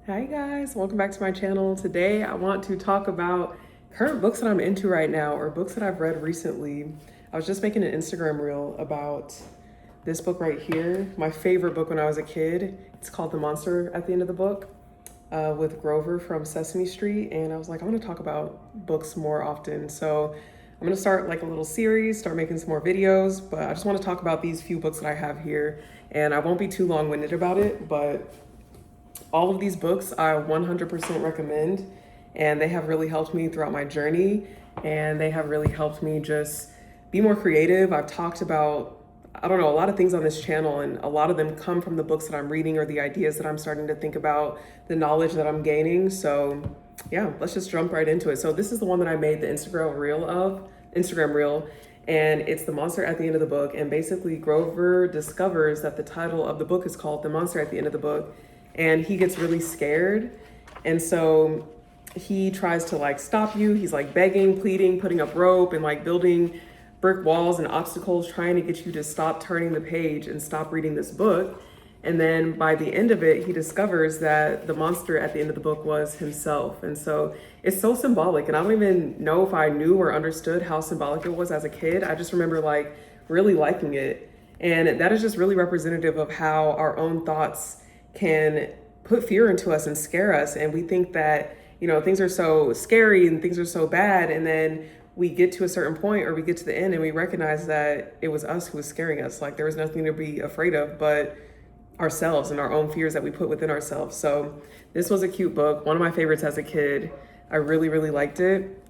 Hi guys, welcome back to my channel. Today I want to talk about current books that I'm into right now or books that I've read recently. I was just making an Instagram reel about this book right here, my favorite book when I was a kid. It's called The Monster at the End of the Book with Grover from Sesame Street. And I was like, I want to talk about books more often. So I'm going to start like a little series, start making some more videos, but I just want to talk about these few books that I have here. And I won't be too long-winded about it, but all of these books I 100% recommend, and they have really helped me throughout my journey, and they have really helped me just be more creative. I've talked about, I don't know, a lot of things on this channel, and a lot of them come from the books that I'm reading or the ideas that I'm starting to think about, the knowledge that I'm gaining. So yeah, let's just jump right into it. So this is the one that I made the Instagram reel, and it's The Monster at the End of the Book. And basically Grover discovers that the title of the book is called The Monster at the End of the Book, and he gets really scared. And so he tries to like stop you. He's like begging, pleading, putting up rope and like building brick walls and obstacles, trying to get you to stop turning the page and stop reading this book. And then by the end of it, he discovers that the monster at the end of the book was himself. And so it's so symbolic. And I don't even know if I knew or understood how symbolic it was as a kid. I just remember like really liking it. And that is just really representative of how our own thoughts can put fear into us and scare us. And we think that, you know, things are so scary and things are so bad. And then we get to a certain point or we get to the end and we recognize that it was us who was scaring us. Like there was nothing to be afraid of but ourselves and our own fears that we put within ourselves. So this was a cute book, one of my favorites as a kid. I really, really liked it.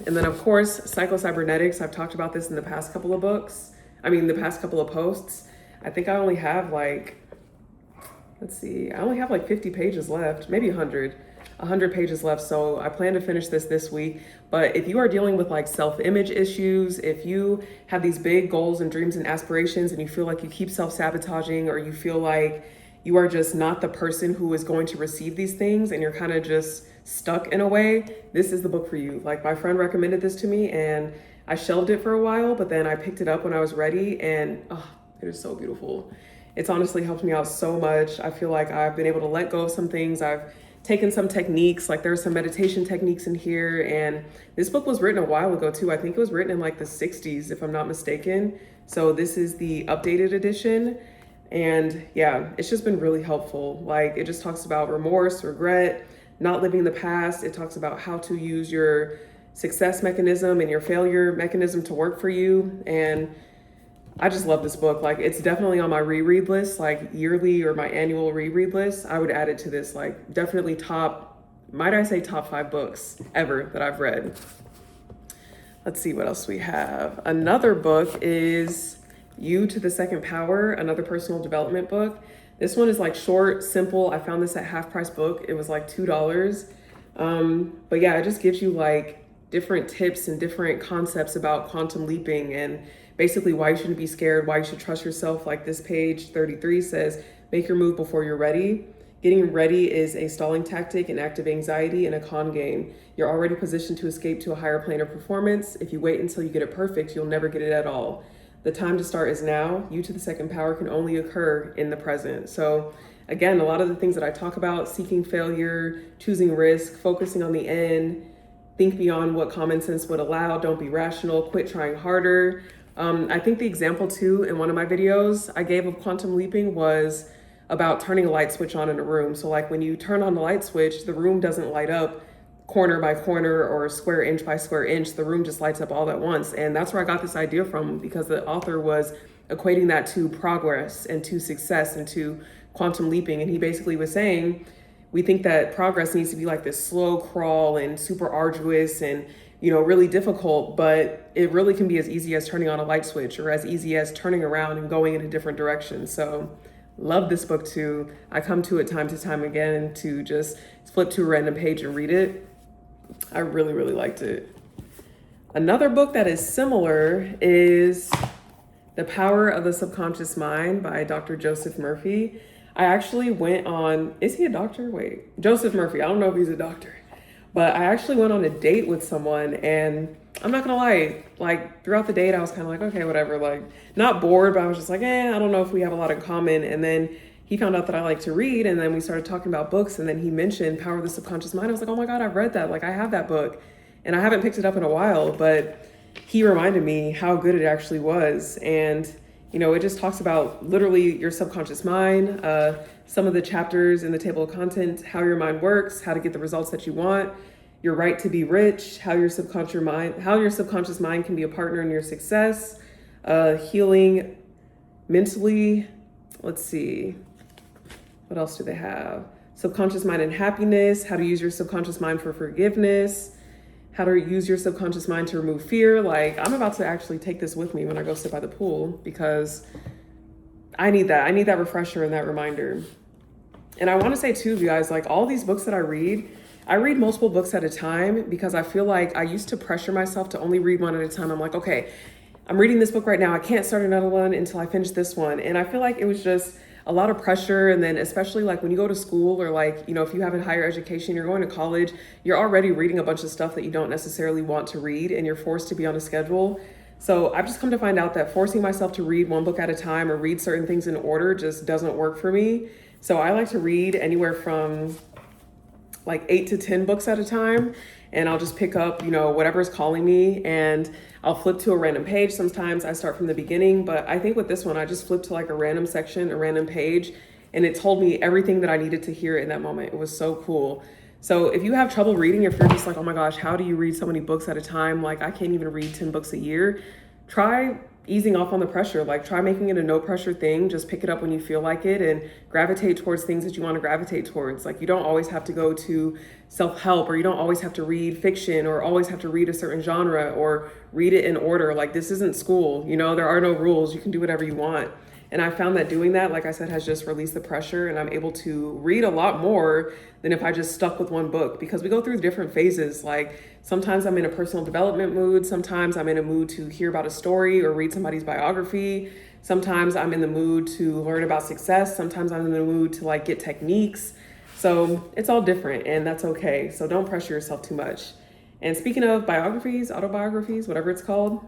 And then of course, Psycho-Cybernetics. I've talked about this in the past couple of books. The past couple of posts. I think I only have like, let's see, I only have like 50 pages left, maybe 100 pages left. So I plan to finish this week. But if you are dealing with like self-image issues, if you have these big goals and dreams and aspirations and you feel like you keep self-sabotaging, or you feel like you are just not the person who is going to receive these things and you're kind of just stuck in a way, this is the book for you. Like my friend recommended this to me and I shelved it for a while, but then I picked it up when I was ready, and oh, it is so beautiful. It's honestly helped me out so much. I feel like I've been able to let go of some things. I've taken some techniques, like there's some meditation techniques in here. And this book was written a while ago too. I think it was written in like the 60s, if I'm not mistaken. So this is the updated edition. And yeah, it's just been really helpful. Like it just talks about remorse, regret, not living in the past. It talks about how to use your success mechanism and your failure mechanism to work for you. And I just love this book. Like it's definitely on my reread list, like yearly or my annual reread list. I would add it to this, like definitely top, might I say top 5 books ever that I've read. Let's see what else we have. Another book is You to the Second Power, another personal development book. This one is like short, simple. I found this at Half Price Book. It was like $2. But yeah, it just gives you like different tips and different concepts about quantum leaping and basically why you shouldn't be scared, why you should trust yourself. Like this page 33 says, make your move before you're ready. Getting ready is a stalling tactic, an act of anxiety, and a con game. You're already positioned to escape to a higher plane of performance. If you wait until you get it perfect, you'll never get it at all. The time to start is now. You to the second power can only occur in the present. So again, a lot of the things that I talk about, seeking failure, choosing risk, focusing on the end, think beyond what common sense would allow, don't be rational, quit trying harder. I think the example too in one of my videos I gave of quantum leaping was about turning a light switch on in a room. So like when you turn on the light switch, the room doesn't light up corner by corner or square inch by square inch. The room just lights up all at once. And that's where I got this idea from, because the author was equating that to progress and to success and to quantum leaping. And he basically was saying, we think that progress needs to be like this slow crawl and super arduous and, you know, really difficult, but it really can be as easy as turning on a light switch or as easy as turning around and going in a different direction. So love this book too. I come to it time to time again to just flip to a random page and read it. I really, really liked it. Another book that is similar is The Power of the Subconscious Mind by Dr. Joseph Murphy. I actually went on, is he a doctor? Wait, Joseph Murphy. I don't know if he's a doctor. But I actually went on a date with someone, and I'm not gonna lie, like throughout the date, I was kind of like, okay, whatever, like not bored, but I was just like, I don't know if we have a lot in common. And then he found out that I like to read, and then we started talking about books, and then he mentioned Power of the Subconscious Mind. I was like, oh my God, I've read that. Like, I have that book, and I haven't picked it up in a while, but he reminded me how good it actually was. And, you know, it just talks about literally your subconscious mind, some of the chapters in the table of content, how your mind works, how to get the results that you want, your right to be rich, how your subconscious mind can be a partner in your success, healing mentally. Let's see. What else do they have? Subconscious mind and happiness, how to use your subconscious mind for forgiveness, how to use your subconscious mind to remove fear. Like, I'm about to actually take this with me when I go sit by the pool because I need that. I need that refresher and that reminder. And I want to say too, you guys, like all these books that I read multiple books at a time because I feel like I used to pressure myself to only read one at a time. I'm like, okay, I'm reading this book right now. I can't start another one until I finish this one. And I feel like it was just a lot of pressure. And then especially like when you go to school or like, you know, if you have a higher education, you're going to college, you're already reading a bunch of stuff that you don't necessarily want to read and you're forced to be on a schedule. So I've just come to find out that forcing myself to read one book at a time or read certain things in order just doesn't work for me. So I like to read anywhere from like 8 to 10 books at a time. And I'll just pick up, you know, whatever's calling me and I'll flip to a random page. Sometimes I start from the beginning, but I think with this one, I just flipped to like a random section, a random page, and it told me everything that I needed to hear in that moment. It was so cool. So if you have trouble reading, if you're just like, oh my gosh, how do you read so many books at a time? Like I can't even read 10 books a year. Try easing off on the pressure. Like try making it a no pressure thing. Just pick it up when you feel like it and gravitate towards things that you want to gravitate towards. Like you don't always have to go to self-help or you don't always have to read fiction or always have to read a certain genre or read it in order. Like this isn't school, you know, there are no rules. You can do whatever you want. And I found that doing that, like I said, has just released the pressure and I'm able to read a lot more than if I just stuck with one book because we go through different phases. Like sometimes I'm in a personal development mood. Sometimes I'm in a mood to hear about a story or read somebody's biography. Sometimes I'm in the mood to learn about success. Sometimes I'm in the mood to like get techniques. So it's all different and that's okay. So don't pressure yourself too much. And speaking of biographies, autobiographies, whatever it's called,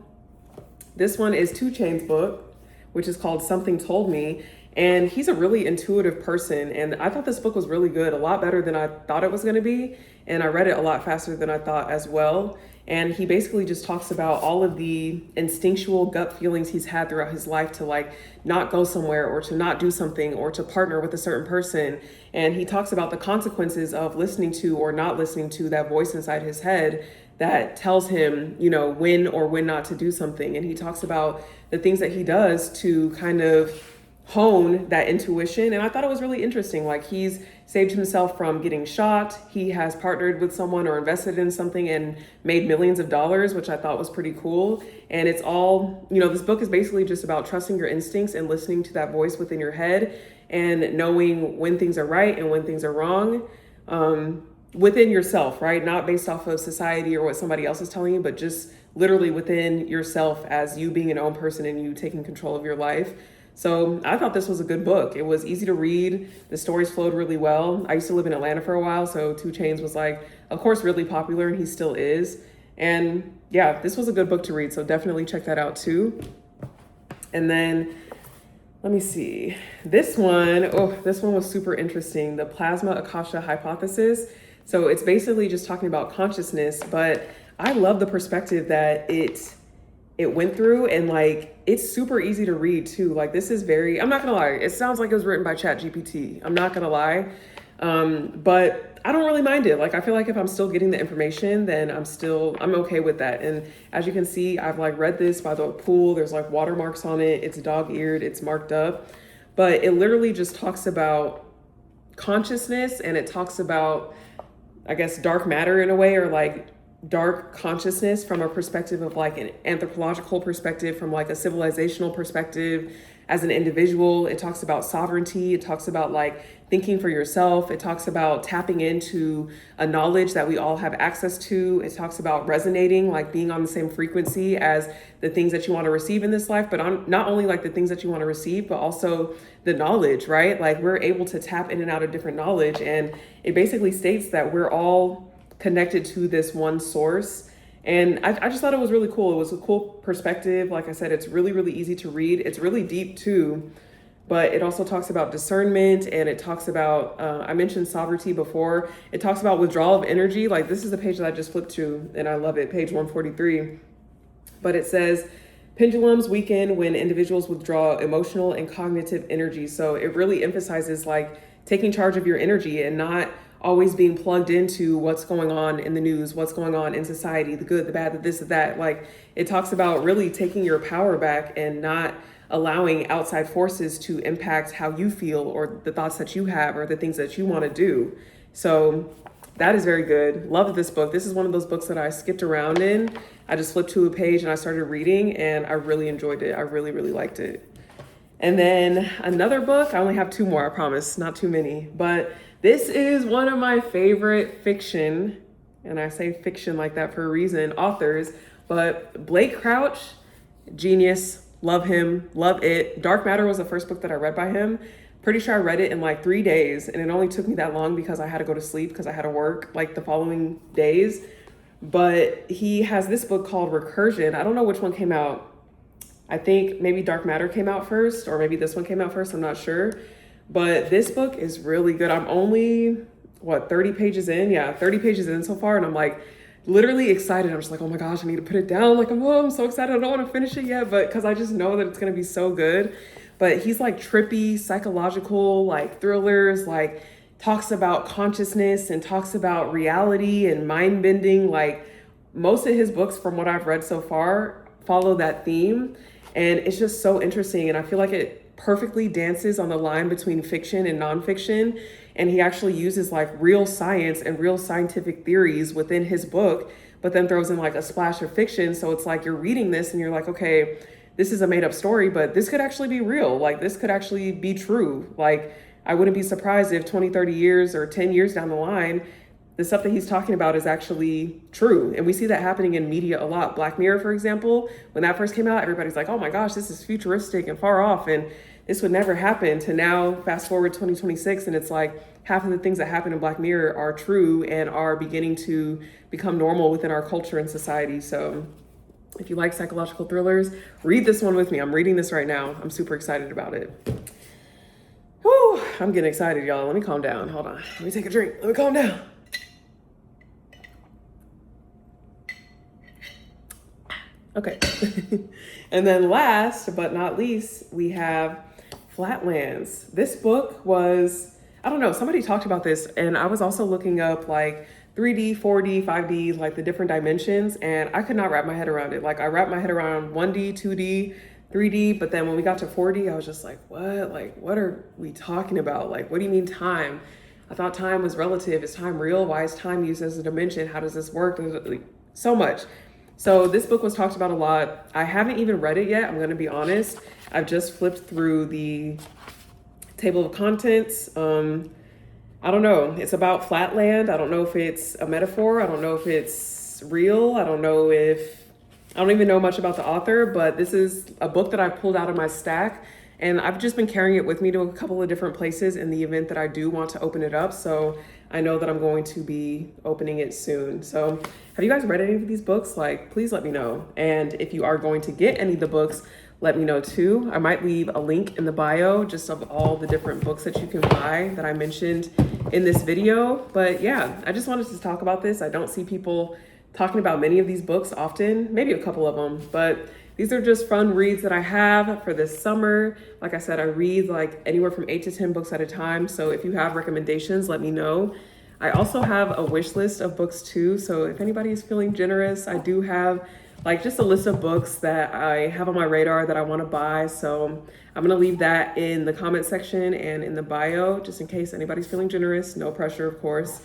this one is 2 Chainz's book, which is called Something Told Me. And he's a really intuitive person. And I thought this book was really good, a lot better than I thought it was going to be. And I read it a lot faster than I thought as well. And he basically just talks about all of the instinctual gut feelings he's had throughout his life to like not go somewhere or to not do something or to partner with a certain person. And he talks about the consequences of listening to or not listening to that voice inside his head that tells him, you know, when or when not to do something. And he talks about the things that he does to kind of hone that intuition. And I thought it was really interesting. Like he's saved himself from getting shot. He has partnered with someone or invested in something and made millions of dollars, which I thought was pretty cool. And it's all, you know, this book is basically just about trusting your instincts and listening to that voice within your head and knowing when things are right and when things are wrong. Within yourself, right? Not based off of society or what somebody else is telling you, but just literally within yourself as you being an own person and you taking control of your life. So I thought this was a good book. It was easy to read. The stories flowed really well. I used to live in Atlanta for a while, so 2 Chainz was like, of course, really popular, and he still is. And yeah, this was a good book to read, so definitely check that out too. And then let me see. This one was super interesting. The Plasma Akasha Hypothesis. So it's basically just talking about consciousness, but I love the perspective that it went through, and like it's super easy to read too. Like this is I'm not gonna lie, it sounds like it was written by ChatGPT. I'm not gonna lie. But I don't really mind it. Like I feel like if I'm still getting the information, then I'm okay with that. And as you can see, I've like read this by the pool. There's like watermarks on it. It's dog-eared, it's marked up. But it literally just talks about consciousness and it talks about, I guess, dark matter in a way, or like dark consciousness from a perspective of like an anthropological perspective, from like a civilizational perspective as an individual. It talks about sovereignty. It talks about like thinking for yourself. It talks about tapping into a knowledge that we all have access to. It talks about resonating, like being on the same frequency as the things that you want to receive in this life, but on not only like the things that you want to receive, but also the knowledge, right? Like we're able to tap in and out of different knowledge. And it basically states that we're all connected to this one source. And I just thought it was really cool. It was a cool perspective. Like I said, it's really, really easy to read. It's really deep too. but it also talks about discernment, and it talks about, I mentioned sovereignty before. It talks about withdrawal of energy. Like, this is the page that I just flipped to, and I love it, page 143. But it says, pendulums weaken when individuals withdraw emotional and cognitive energy. So it really emphasizes like taking charge of your energy and not always being plugged into what's going on in the news, what's going on in society, the good, the bad, the this, the that. Like, it talks about really taking your power back and not allowing outside forces to impact how you feel or the thoughts that you have or the things that you want to do. So that is very good. Love this book. This is one of those books that I skipped around in. I just flipped to a page and I started reading, and I really enjoyed it. I really, really liked it. And then another book, I only have two more, I promise, not too many, but this is one of my favorite fiction, and I say fiction like that for a reason, authors, but Blake Crouch, genius, love him, love it. Dark Matter was the first book that I read by him. Pretty sure I read it in like 3 days, and it only took me that long because I had to go to sleep because I had to work like the following days. But he has this book called Recursion. I don't know which one came out. I think maybe Dark Matter came out first, or maybe this one came out first, I'm not sure. But this book is really good. I'm only, 30 pages in? Yeah, 30 pages in so far, and I'm like literally excited. I'm just like, oh my gosh, I need to put it down. Like, I'm so excited. I don't want to finish it yet, but because I just know that it's going to be so good. But he's like trippy, psychological, like thrillers, like talks about consciousness and talks about reality and mind bending. Like, most of his books from what I've read so far follow that theme. And it's just so interesting. And I feel like it perfectly dances on the line between fiction and nonfiction. And he actually uses like real science and real scientific theories within his book, but then throws in like a splash of fiction. So it's like you're reading this and you're like, okay, this is a made up story, but this could actually be real. Like, this could actually be true. Like, I wouldn't be surprised if 20, 30 years or 10 years down the line, the stuff that he's talking about is actually true. And we see that happening in media a lot. Black Mirror, for example, when that first came out, everybody's like, oh my gosh, this is futuristic and far off, and this would never happen. To now, fast forward 2026, and it's like half of the things that happen in Black Mirror are true and are beginning to become normal within our culture and society. So if you like psychological thrillers, read this one with me. I'm reading this right now. I'm super excited about it. Whew, I'm getting excited, y'all. Let me calm down. Hold on. Let me take a drink. Let me calm down. Okay. And then last but not least, we have Flatlands. This book was, I don't know, somebody talked about this, and I was also looking up like 3D, 4D, 5D, like the different dimensions, and I could not wrap my head around it. Like, I wrapped my head around 1D, 2D, 3D, but then when we got to 4D, I was just like, what? Like, what are we talking about? Like, what do you mean time? I thought time was relative. Is time real? Why is time used as a dimension? How does this work? So much. So this book was talked about a lot. I haven't even read it yet, I'm gonna be honest. I've just flipped through the table of contents. I don't know, it's about flatland. I don't know if it's a metaphor. I don't know if it's real. I don't even know much about the author, but this is a book that I pulled out of my stack, and I've just been carrying it with me to a couple of different places in the event that I do want to open it up. So I know that I'm going to be opening it soon. So have you guys read any of these books? Like, please let me know. And if you are going to get any of the books, let me know too. I might leave a link in the bio just of all the different books that you can buy that I mentioned in this video. But yeah, I just wanted to talk about this. I don't see people talking about many of these books often, maybe a couple of them, but these are just fun reads that I have for this summer. Like I said, I read like anywhere from 8 to 10 books at a time. So if you have recommendations, let me know. I also have a wish list of books too. So if anybody is feeling generous, I do have like just a list of books that I have on my radar that I want to buy. So I'm gonna leave that in the comment section and in the bio, just in case anybody's feeling generous. No pressure, of course.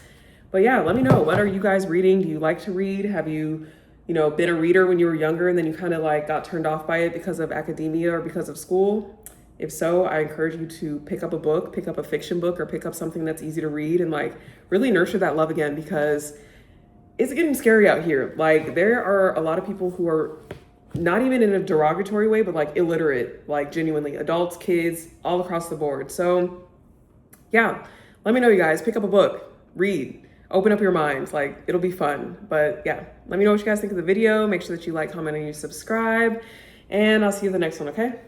But yeah, let me know. What are you guys reading? Do you like to read? Have you been a reader when you were younger and then you kind of like got turned off by it because of academia or because of school? If so, I encourage you to pick up a book, pick up a fiction book, or pick up something that's easy to read and like really nurture that love again, because it's getting scary out here. Like, there are a lot of people who are not even in a derogatory way, but like illiterate, like genuinely adults, kids, all across the board. So yeah, let me know, you guys. Pick up a book, read, open up your minds. Like, it'll be fun. But yeah, let me know what you guys think of the video. Make sure that you like, comment, and you subscribe, and I'll see you in the next one, okay?